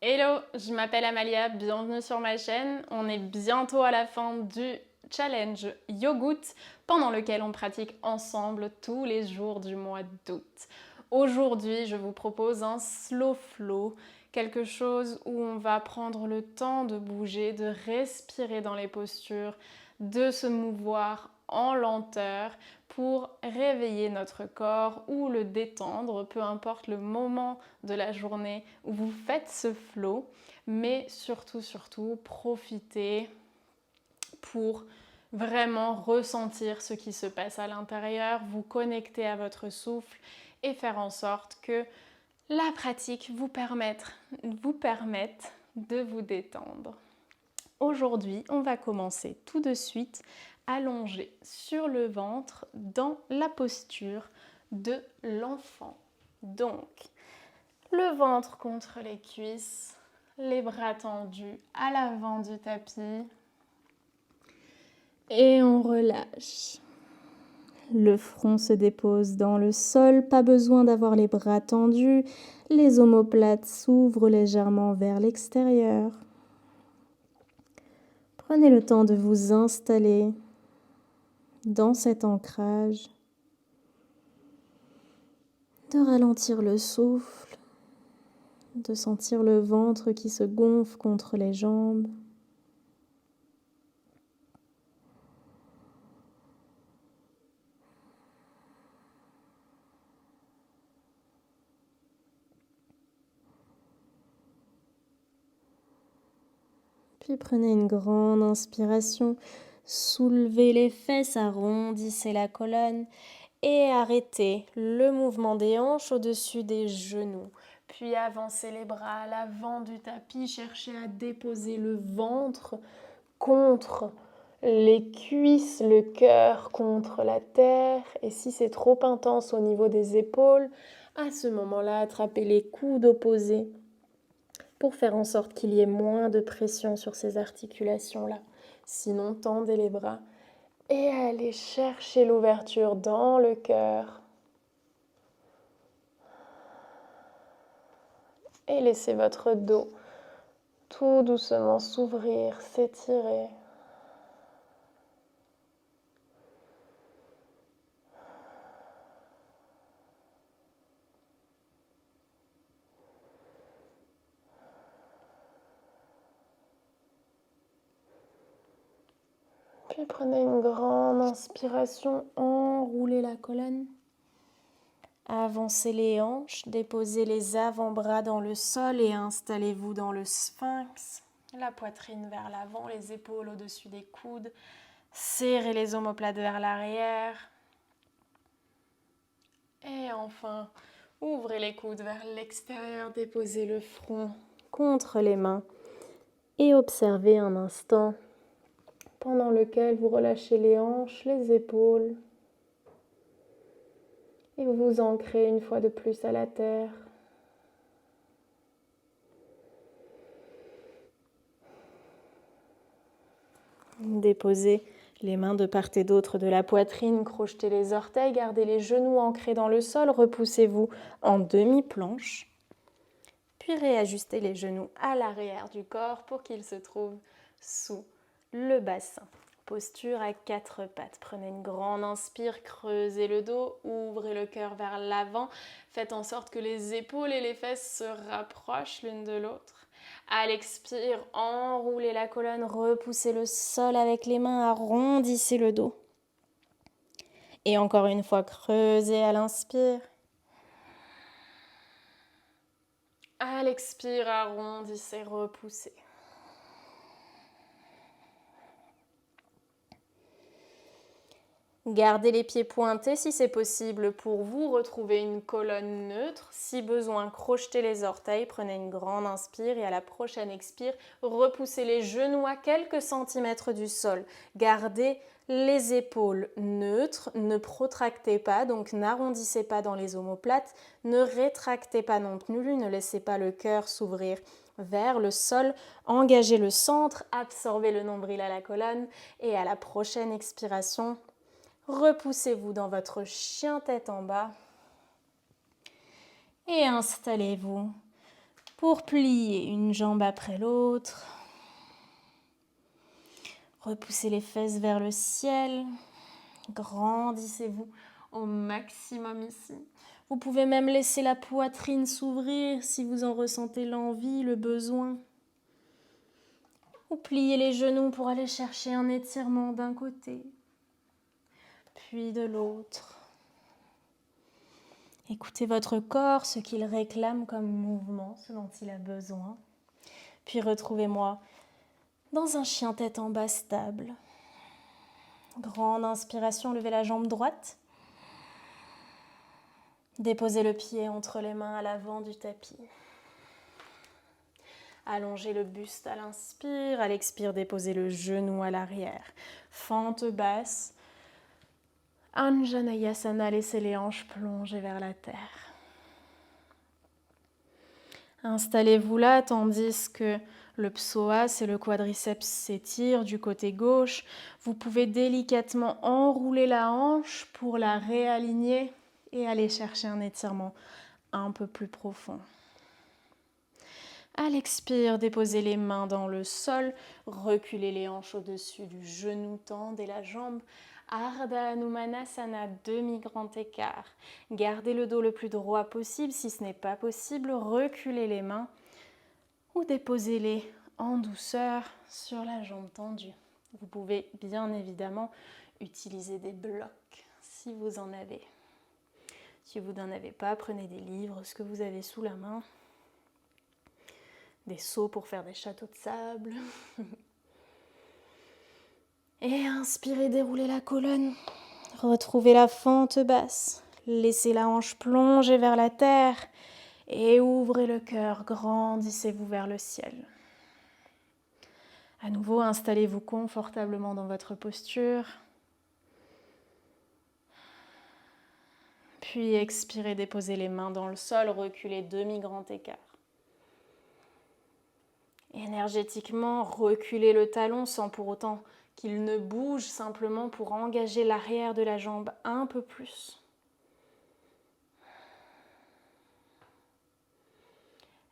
Hello, je m'appelle Amalia, bienvenue sur ma chaîne. On est bientôt à la fin du challenge Yogout pendant lequel on pratique ensemble tous les jours du mois d'août. Aujourd'hui, je vous propose un slow flow, quelque chose où on va prendre le temps de bouger, de respirer dans les postures, de se mouvoir en lenteur pour réveiller notre corps ou le détendre, peu importe le moment de la journée où vous faites ce flow, mais surtout, profitez pour vraiment ressentir ce qui se passe à l'intérieur, vous connecter à votre souffle et faire en sorte que la pratique vous permette de vous détendre. Aujourd'hui, on va commencer tout de suite allongé sur le ventre dans la posture de l'enfant. Donc, le ventre contre les cuisses, les bras tendus à l'avant du tapis. Et on relâche. Le front se dépose dans le sol, pas besoin d'avoir les bras tendus. Les omoplates s'ouvrent légèrement vers l'extérieur. Prenez le temps de vous installer dans cet ancrage, de ralentir le souffle, de sentir le ventre qui se gonfle contre les jambes. Puis prenez une grande inspiration, soulevez les fesses, arrondissez la colonne et arrêtez le mouvement des hanches au-dessus des genoux. Puis avancez les bras à l'avant du tapis, cherchez à déposer le ventre contre les cuisses, le cœur contre la terre. Et si c'est trop intense au niveau des épaules, à ce moment-là, attrapez les coudes opposés pour faire en sorte qu'il y ait moins de pression sur ces articulations-là. Sinon, tendez les bras et allez chercher l'ouverture dans le cœur. Et laissez votre dos tout doucement s'ouvrir, s'étirer. Puis prenez une grande inspiration, enroulez la colonne. Avancez les hanches, déposez les avant-bras dans le sol et installez-vous dans le sphinx. La poitrine vers l'avant, les épaules au-dessus des coudes. Serrez les omoplates vers l'arrière. Et enfin, ouvrez les coudes vers l'extérieur, déposez le front contre les mains et observez un instant pendant lequel vous relâchez les hanches, les épaules et vous vous ancrez une fois de plus à la terre. Déposez les mains de part et d'autre de la poitrine, crochetez les orteils, gardez les genoux ancrés dans le sol, repoussez-vous en demi-planche, puis réajustez les genoux à l'arrière du corps pour qu'ils se trouvent sous le bassin. Posture à quatre pattes. Prenez une grande inspire, creusez le dos, ouvrez le cœur vers l'avant, faites en sorte que les épaules et les fesses se rapprochent l'une de l'autre. À l'expire, enroulez la colonne, repoussez le sol avec les mains, arrondissez le dos. Et encore une fois, creusez à l'inspire. À l'expire, arrondissez, repoussez. Gardez les pieds pointés si c'est possible pour vous. Retrouvez une colonne neutre. Si besoin, crochetez les orteils. Prenez une grande inspire et à la prochaine expire, repoussez les genoux à quelques centimètres du sol. Gardez les épaules neutres. Ne protractez pas, donc n'arrondissez pas dans les omoplates. Ne rétractez pas non plus. Ne laissez pas le cœur s'ouvrir vers le sol. Engagez le centre. Absorbez le nombril à la colonne. Et à la prochaine expiration, repoussez-vous dans votre chien tête en bas et installez-vous pour plier une jambe après l'autre. Repoussez les fesses vers le ciel. Grandissez-vous au maximum ici. Vous pouvez même laisser la poitrine s'ouvrir si vous en ressentez l'envie, le besoin. Ou pliez les genoux pour aller chercher un étirement d'un côté, puis de l'autre. Écoutez votre corps, ce qu'il réclame comme mouvement, ce dont il a besoin. Puis retrouvez-moi dans un chien tête en bas stable. Grande inspiration, levez la jambe droite. Déposez le pied entre les mains à l'avant du tapis. Allongez le buste à l'inspire, à l'expire, déposez le genou à l'arrière. Fente basse. Anjaneyasana, laissez les hanches plonger vers la terre. Installez-vous là tandis que le psoas et le quadriceps s'étirent du côté gauche. Vous pouvez délicatement enrouler la hanche pour la réaligner et aller chercher un étirement un peu plus profond. À l'expire, déposez les mains dans le sol, reculez les hanches au-dessus du genou, tendez la jambe. Ardha Hanumanasana, demi-grand écart. Gardez le dos le plus droit possible. Si ce n'est pas possible, reculez les mains ou déposez-les en douceur sur la jambe tendue. Vous pouvez bien évidemment utiliser des blocs si vous en avez. Si vous n'en avez pas, prenez des livres, ce que vous avez sous la main. Des seaux pour faire des châteaux de sable. Et inspirez, déroulez la colonne. Retrouvez la fente basse. Laissez la hanche plonger vers la terre. Et ouvrez le cœur, grandissez-vous vers le ciel. À nouveau, installez-vous confortablement dans votre posture. Puis expirez, déposez les mains dans le sol, reculez demi-grand écart. Énergétiquement, reculez le talon sans pour autant qu'il ne bouge, simplement pour engager l'arrière de la jambe un peu plus.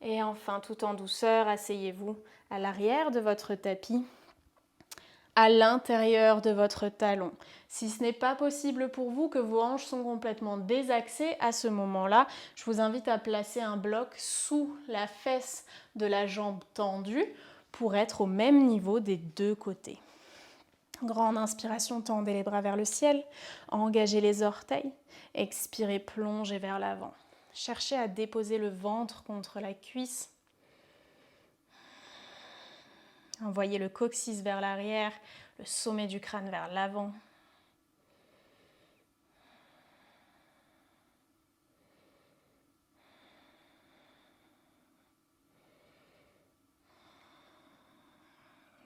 Et enfin, tout en douceur, asseyez-vous à l'arrière de votre tapis, à l'intérieur de votre talon. Si ce n'est pas possible pour vous, que vos hanches sont complètement désaxées, à ce moment-là, je vous invite à placer un bloc sous la fesse de la jambe tendue pour être au même niveau des deux côtés. Grande inspiration, tendez les bras vers le ciel, engagez les orteils, expirez, plongez vers l'avant. Cherchez à déposer le ventre contre la cuisse. Envoyez le coccyx vers l'arrière, le sommet du crâne vers l'avant.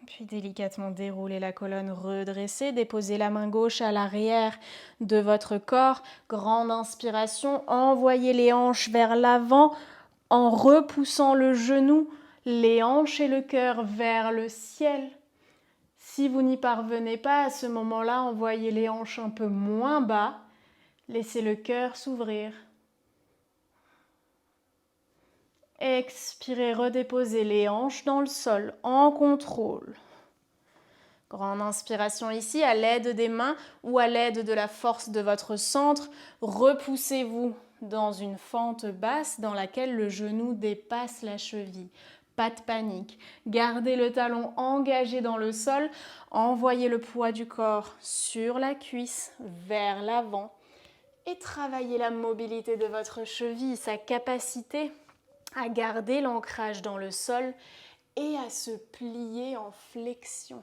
Puis délicatement déroulez la colonne redressée, déposez la main gauche à l'arrière de votre corps. Grande inspiration, envoyez les hanches vers l'avant en repoussant le genou, les hanches et le cœur vers le ciel. Si vous n'y parvenez pas, à ce moment-là, envoyez les hanches un peu moins bas, laissez le cœur s'ouvrir. Expirez, redéposez les hanches dans le sol en contrôle. Grande inspiration ici, à l'aide des mains ou à l'aide de la force de votre centre, repoussez-vous dans une fente basse dans laquelle le genou dépasse la cheville. Pas de panique. Gardez le talon engagé dans le sol, envoyez le poids du corps sur la cuisse, vers l'avant et travaillez la mobilité de votre cheville, sa capacité à garder l'ancrage dans le sol et à se plier en flexion.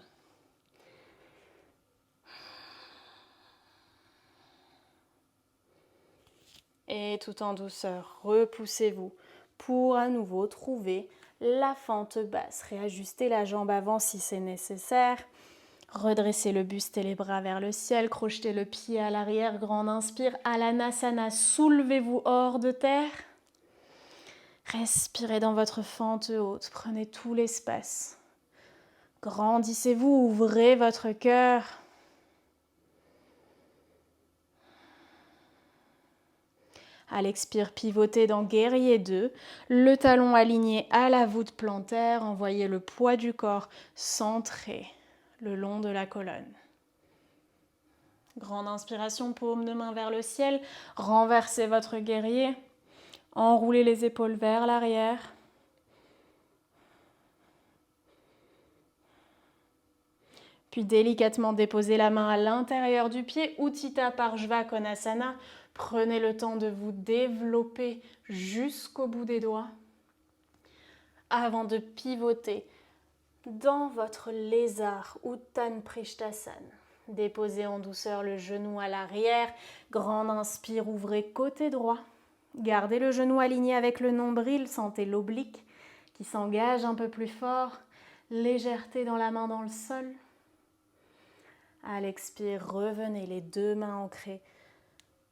Et tout en douceur, repoussez-vous pour à nouveau trouver la fente basse. Réajustez la jambe avant si c'est nécessaire. Redressez le buste et les bras vers le ciel. Crochetez le pied à l'arrière. Grande inspire. Alanasana. Soulevez-vous hors de terre. Respirez dans votre fente haute. Prenez tout l'espace. Grandissez-vous. Ouvrez votre cœur. À l'expire, pivotez dans guerrier 2, le talon aligné à la voûte plantaire, envoyez le poids du corps centré le long de la colonne. Grande inspiration, paume de main vers le ciel, renversez votre guerrier, enroulez les épaules vers l'arrière. Puis délicatement déposez la main à l'intérieur du pied, Utthita Parshva Konasana. Prenez le temps de vous développer jusqu'au bout des doigts avant de pivoter dans votre lézard Uttan Prishtasana. Déposez en douceur le genou à l'arrière. Grande inspire, ouvrez côté droit. Gardez le genou aligné avec le nombril. Sentez l'oblique qui s'engage un peu plus fort. Légèreté dans la main dans le sol. À l'expire, revenez les deux mains ancrées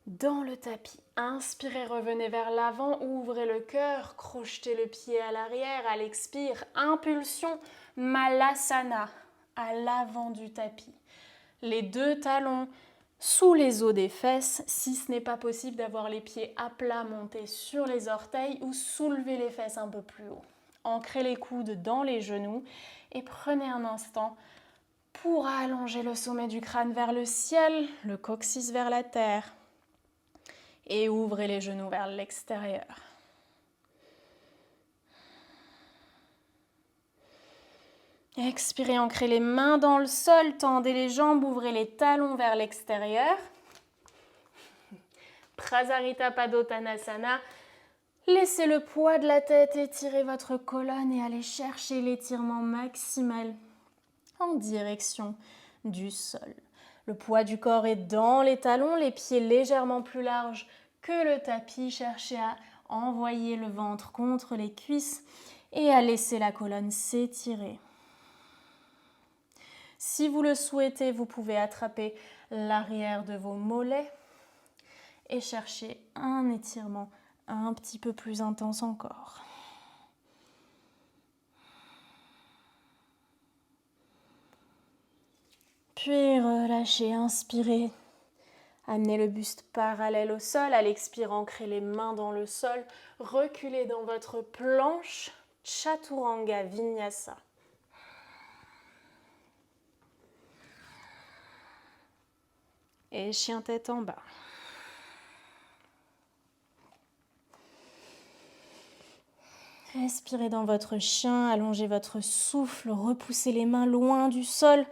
dans le tapis. Inspirez, revenez vers l'avant, ouvrez le cœur, crochetez le pied à l'arrière. À l'expire, impulsion, Malasana, à l'avant du tapis. Les deux talons sous les os des fesses, si ce n'est pas possible d'avoir les pieds à plat montés sur les orteils ou soulever les fesses un peu plus haut. Ancrez les coudes dans les genoux et prenez un instant pour allonger le sommet du crâne vers le ciel, le coccyx vers la terre. Et ouvrez les genoux vers l'extérieur. Expirez, ancrez les mains dans le sol, tendez les jambes, ouvrez les talons vers l'extérieur. Prasarita Padottanasana. Laissez le poids de la tête étirer votre colonne et allez chercher l'étirement maximal en direction du sol. Le poids du corps est dans les talons, les pieds légèrement plus larges que le tapis. Cherchez à envoyer le ventre contre les cuisses et à laisser la colonne s'étirer. Si vous le souhaitez, vous pouvez attraper l'arrière de vos mollets et chercher un étirement un petit peu plus intense encore. Puis relâchez, inspirez. Amenez le buste parallèle au sol. À l'expire, ancrez les mains dans le sol. Reculez dans votre planche. Chaturanga Vinyasa. Et chien tête en bas. Respirez dans votre chien, allongez votre souffle, repoussez les mains loin du sol,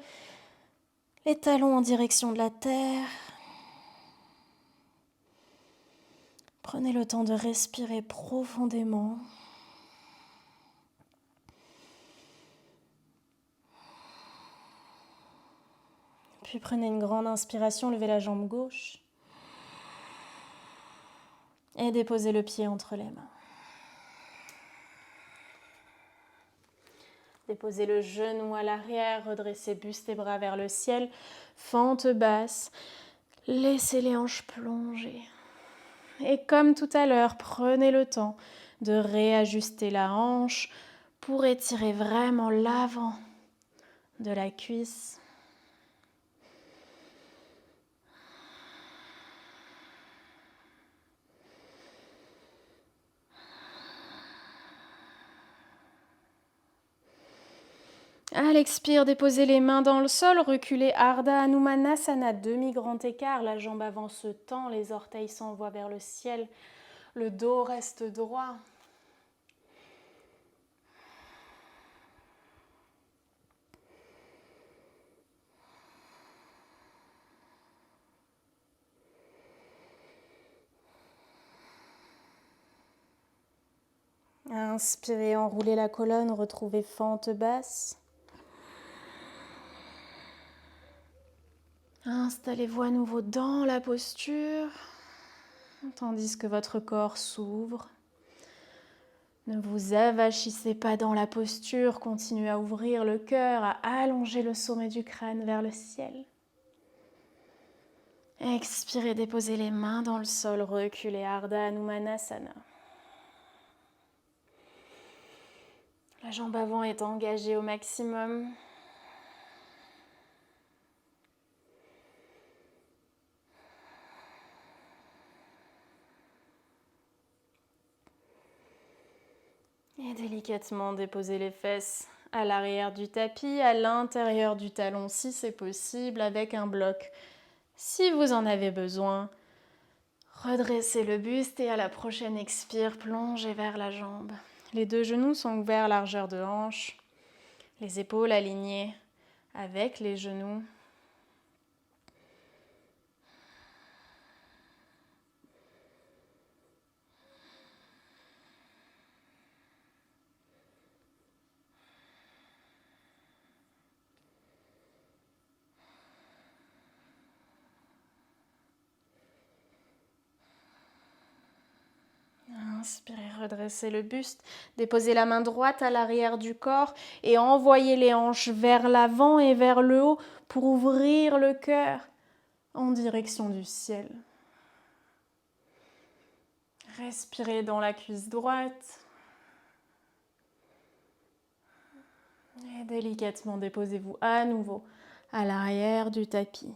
les talons en direction de la terre. Prenez le temps de respirer profondément. Puis prenez une grande inspiration, levez la jambe gauche et déposez le pied entre les mains. Déposez le genou à l'arrière, redressez buste et bras vers le ciel, fente basse, laissez les hanches plonger. Et comme tout à l'heure, prenez le temps de réajuster la hanche pour étirer vraiment l'avant de la cuisse. À l'expire, déposez les mains dans le sol, reculez Ardha Hanumanasana, demi-grand écart, la jambe avant se tend, les orteils s'envoient vers le ciel, le dos reste droit. Inspirez, enroulez la colonne, retrouvez fente basse. Installez-vous à nouveau dans la posture, tandis que votre corps s'ouvre. Ne vous avachissez pas dans la posture, continuez à ouvrir le cœur, à allonger le sommet du crâne vers le ciel. Expirez, déposez les mains dans le sol, reculez Ardha Hanumanasana. La jambe avant est engagée au maximum. Délicatement déposez les fesses à l'arrière du tapis, à l'intérieur du talon si c'est possible, avec un bloc. Si vous en avez besoin, redressez le buste et à la prochaine expire, plongez vers la jambe. Les deux genoux sont ouverts largeur de hanche, les épaules alignées avec les genoux. Inspirez, redressez le buste, déposez la main droite à l'arrière du corps et envoyez les hanches vers l'avant et vers le haut pour ouvrir le cœur en direction du ciel. Respirez dans la cuisse droite et délicatement déposez-vous à nouveau à l'arrière du tapis.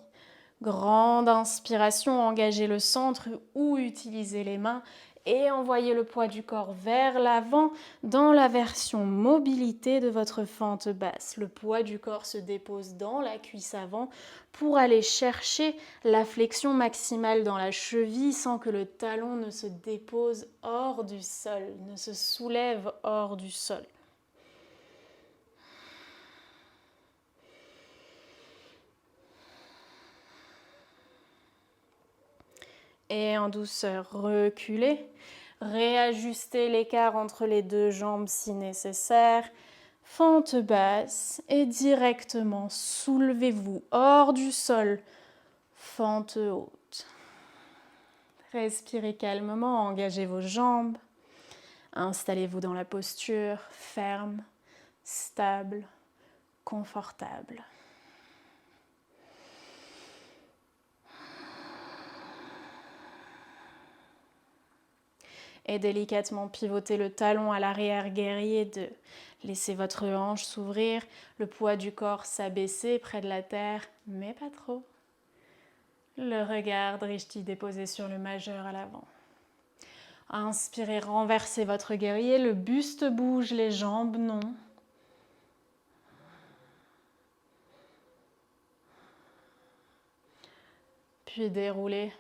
Grande inspiration, engagez le centre ou utilisez les mains et envoyez le poids du corps vers l'avant dans la version mobilité de votre fente basse. Le poids du corps se dépose dans la cuisse avant pour aller chercher la flexion maximale dans la cheville sans que le talon ne se dépose hors du sol, ne se soulève hors du sol. Et en douceur, reculez, réajustez l'écart entre les deux jambes si nécessaire, fente basse et directement soulevez-vous hors du sol, fente haute. Respirez calmement, engagez vos jambes, installez-vous dans la posture ferme, stable, confortable. Et délicatement pivotez le talon à l'arrière, guerrier 2. Laissez votre hanche s'ouvrir, le poids du corps s'abaisser près de la terre, mais pas trop. Le regard drishti déposé sur le majeur à l'avant. Inspirez, renversez votre guerrier, le buste bouge, les jambes non. Puis déroulez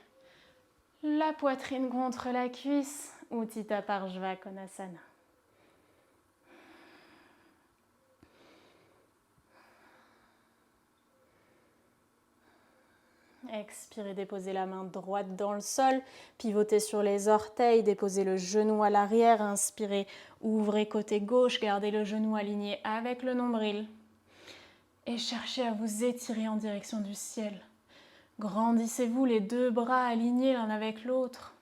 la poitrine contre la cuisse, Uttita Parshva Konasana. Expirez, déposez la main droite dans le sol, pivotez sur les orteils, déposez le genou à l'arrière, inspirez, ouvrez côté gauche, gardez le genou aligné avec le nombril. Et cherchez à vous étirer en direction du ciel. Grandissez-vous, les deux bras alignés l'un avec l'autre.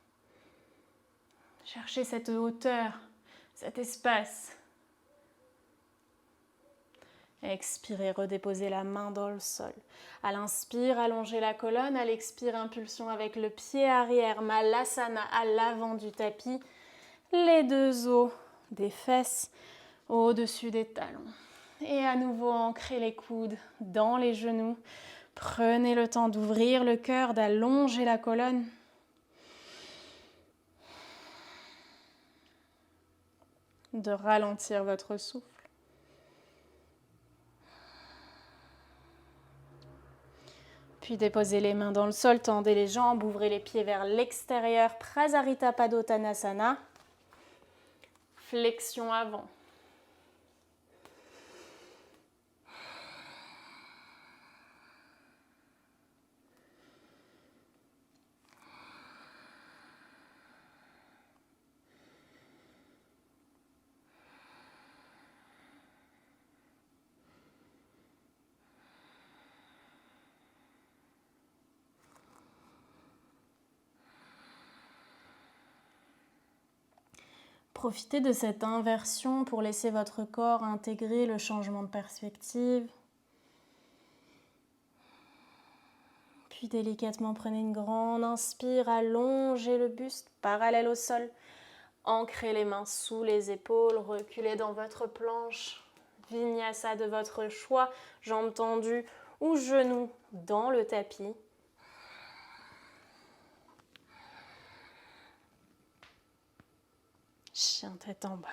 Cherchez cette hauteur, cet espace. Expirez, redéposez la main dans le sol. À l'inspire, allongez la colonne. À l'expire, impulsion avec le pied arrière, Malasana à l'avant du tapis. Les deux os des fesses au-dessus des talons. Et à nouveau, ancrez les coudes dans les genoux. Prenez le temps d'ouvrir le cœur, d'allonger la colonne. De ralentir votre souffle. Puis déposez les mains dans le sol, tendez les jambes, ouvrez les pieds vers l'extérieur. Prasarita Padottanasana. Flexion avant. Profitez de cette inversion pour laisser votre corps intégrer le changement de perspective. Puis délicatement prenez une grande inspire, allongez le buste parallèle au sol. Ancrez les mains sous les épaules, reculez dans votre planche. Vinyasa de votre choix, jambes tendues ou genoux dans le tapis. Chien tête en bas.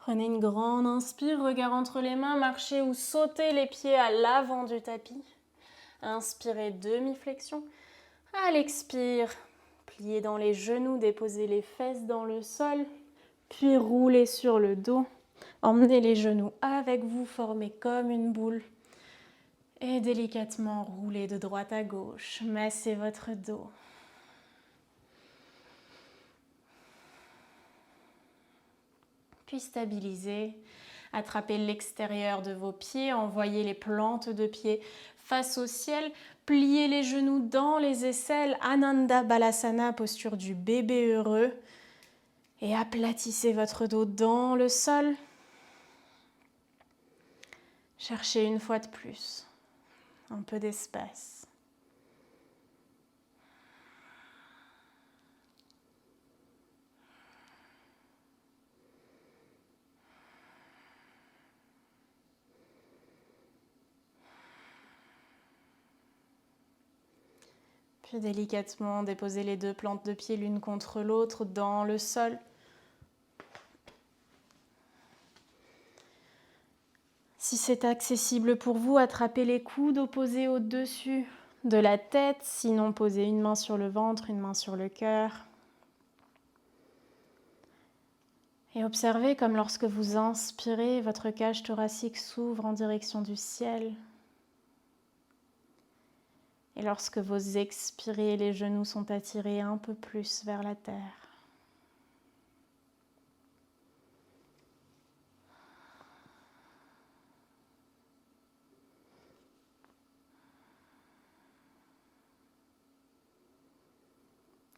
Prenez une grande inspire, regard entre les mains, marchez ou sautez les pieds à l'avant du tapis. Inspirez, demi-flexion. À l'expire, pliez dans les genoux, déposez les fesses dans le sol, puis roulez sur le dos. Emmenez les genoux avec vous, formez comme une boule. Et délicatement roulez de droite à gauche, massez votre dos. Puis stabilisez, attrapez l'extérieur de vos pieds, envoyez les plantes de pied face au ciel, pliez les genoux dans les aisselles, Ananda Balasana, posture du bébé heureux, et aplatissez votre dos dans le sol. Cherchez une fois de plus un peu d'espace. Puis délicatement, déposez les deux plantes de pied l'une contre l'autre dans le sol. Si c'est accessible pour vous, attrapez les coudes opposés au-dessus de la tête. Sinon, posez une main sur le ventre, une main sur le cœur. Et observez comme lorsque vous inspirez, votre cage thoracique s'ouvre en direction du ciel. Et lorsque vous expirez, les genoux sont attirés un peu plus vers la terre.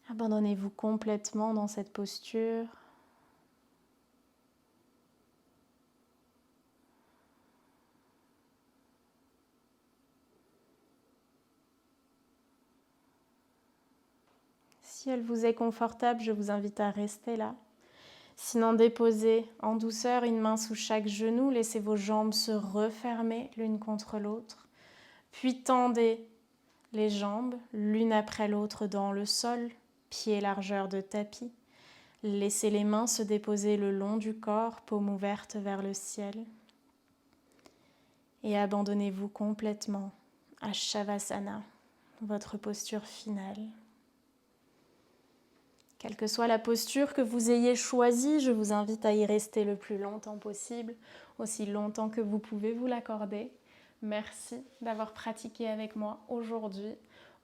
Abandonnez-vous complètement dans cette posture. Si elle vous est confortable, je vous invite à rester là. Sinon, déposez en douceur une main sous chaque genou, laissez vos jambes se refermer l'une contre l'autre, puis tendez les jambes l'une après l'autre dans le sol, pieds largeur de tapis. Laissez les mains se déposer le long du corps, paume ouverte vers le ciel. Et abandonnez-vous complètement à Shavasana, votre posture finale. Quelle que soit la posture que vous ayez choisie, je vous invite à y rester le plus longtemps possible, aussi longtemps que vous pouvez vous l'accorder. Merci d'avoir pratiqué avec moi aujourd'hui.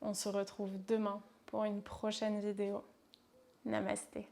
On se retrouve demain pour une prochaine vidéo. Namasté.